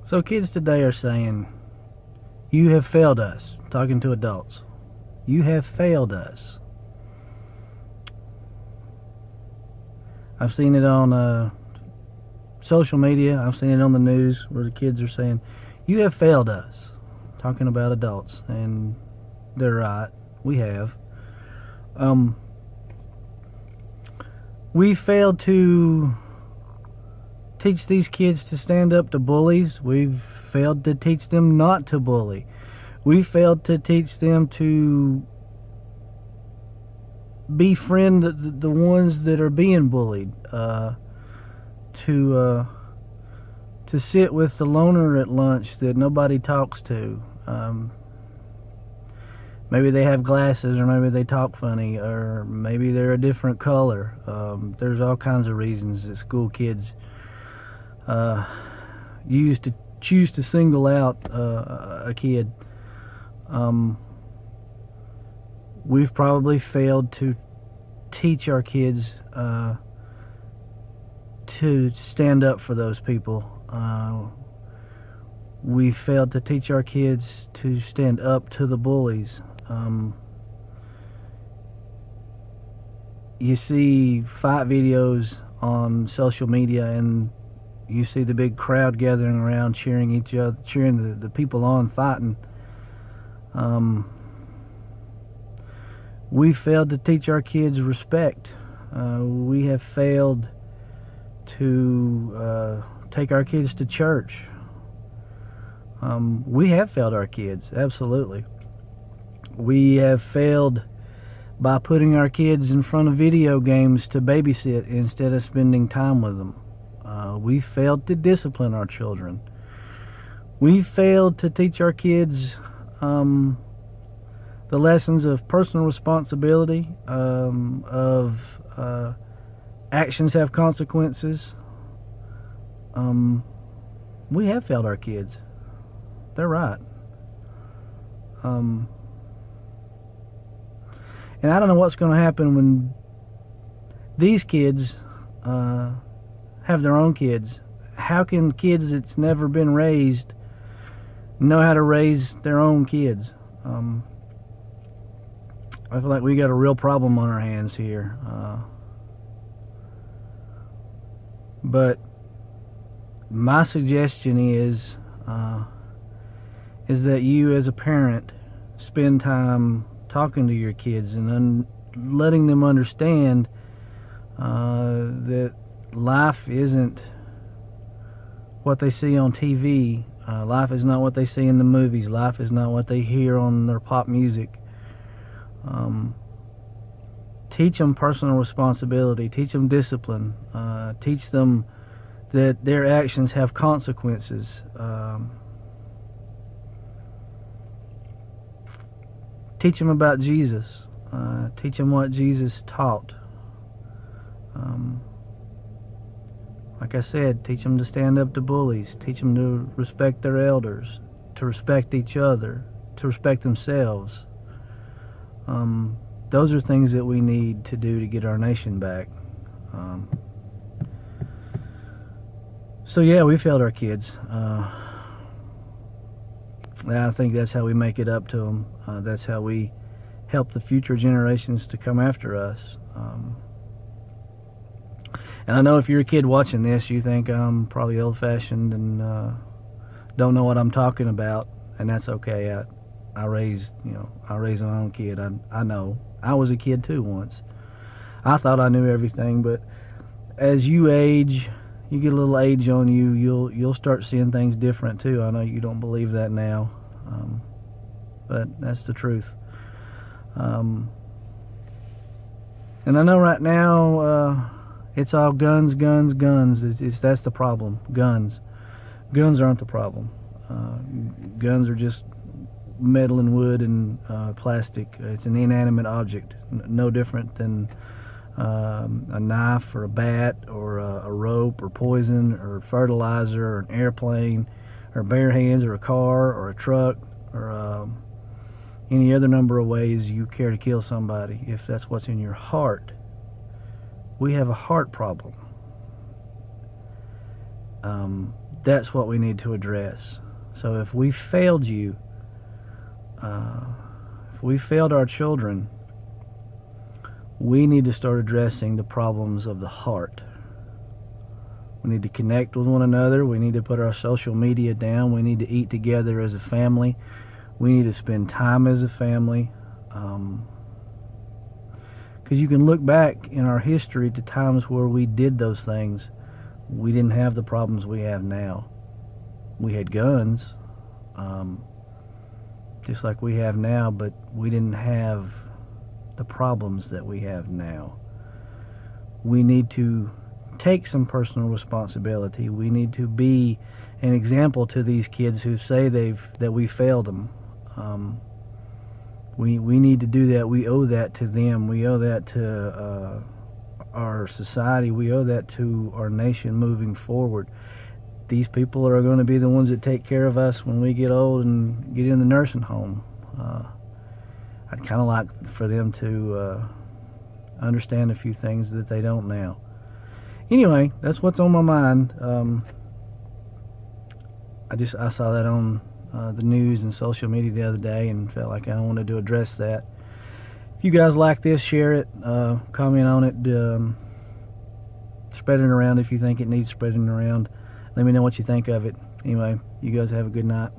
So kids today are saying, you have failed us, talking to adults. You have failed us. I've seen it on social media. I've seen it on the news where the kids are saying, you have failed us, talking about adults. And they're right. We have. We failed to teach these kids to stand up to bullies. We've failed to teach them not to bully. We failed to teach them to befriend the ones that are being bullied. To sit with the loner at lunch that nobody talks to. Maybe they have glasses, or maybe they talk funny, or maybe they're a different color. There's all kinds of reasons that school kids choose to single out a kid. We've probably failed to teach our kids to stand up for those people. We failed to teach our kids to stand up to the bullies. You see fight videos on social media, and you see the big crowd gathering around cheering each other, cheering the people on fighting. We failed to teach our kids respect. We have failed to take our kids to church. We have failed our kids, absolutely. We have failed by putting our kids in front of video games to babysit instead of spending time with them. We failed to discipline our children. We failed to teach our kids the lessons of personal responsibility, of actions have consequences. We have failed our kids. They're right. And I don't know what's going to happen when these kids have their own kids. How can kids that's never been raised know how to raise their own kids? I feel like we got a real problem on our hands here. But my suggestion is that you as a parent spend time talking to your kids and letting them understand that life isn't what they see on TV. Life is not what they see in the movies. Life is not what they hear on their pop music. Teach them personal responsibility. Teach them discipline. Teach them that their actions have consequences. Teach them about Jesus. Teach them what Jesus taught. Like I said, teach them to stand up to bullies. Teach them to respect their elders, to respect each other, to respect themselves. Those are things that we need to do to get our nation back. So yeah, we failed our kids. I think that's how we make it up to them. That's how we help the future generations to come after us. And I know if you're a kid watching this, you think I'm probably old-fashioned and don't know what I'm talking about, and that's okay. I raised my own kid. I know. I was a kid too once. I thought I knew everything, but as you age, you get a little age on you, you'll start seeing things different too. I know you don't believe that now, but that's the truth. And I know right now it's all guns. That's the problem. Guns aren't the problem. Guns are just metal and wood and plastic. It's an inanimate object, no different than a knife or a bat or a rope or poison or fertilizer or an airplane or bare hands or a car or a truck or any other number of ways you care to kill somebody. If that's what's in your heart, we have a heart problem. that's what we need to address. So if we failed you, if we failed our children, we need to start addressing the problems of the heart. We need to connect with one another. We need to put our social media down. We need to eat together as a family. We need to spend time as a family. Because you can look back in our history to times where we did those things. We didn't have the problems we have now. We had guns, just like we have now, but we didn't have the problems that we have now. We need to take some personal responsibility. We need to be an example to these kids who say that we failed them. We need to do that. We owe that to them. We owe that to our society. We owe that to our nation moving forward. These people are going to be the ones that take care of us when we get old and get in the nursing home. I'd kind of like for them to understand a few things that they don't now. Anyway, that's what's on my mind. I saw that on the news and social media the other day and felt like I wanted to address that. If you guys like this, share it, comment on it, spread it around if you think it needs spreading around. Let me know what you think of it. Anyway, you guys have a good night.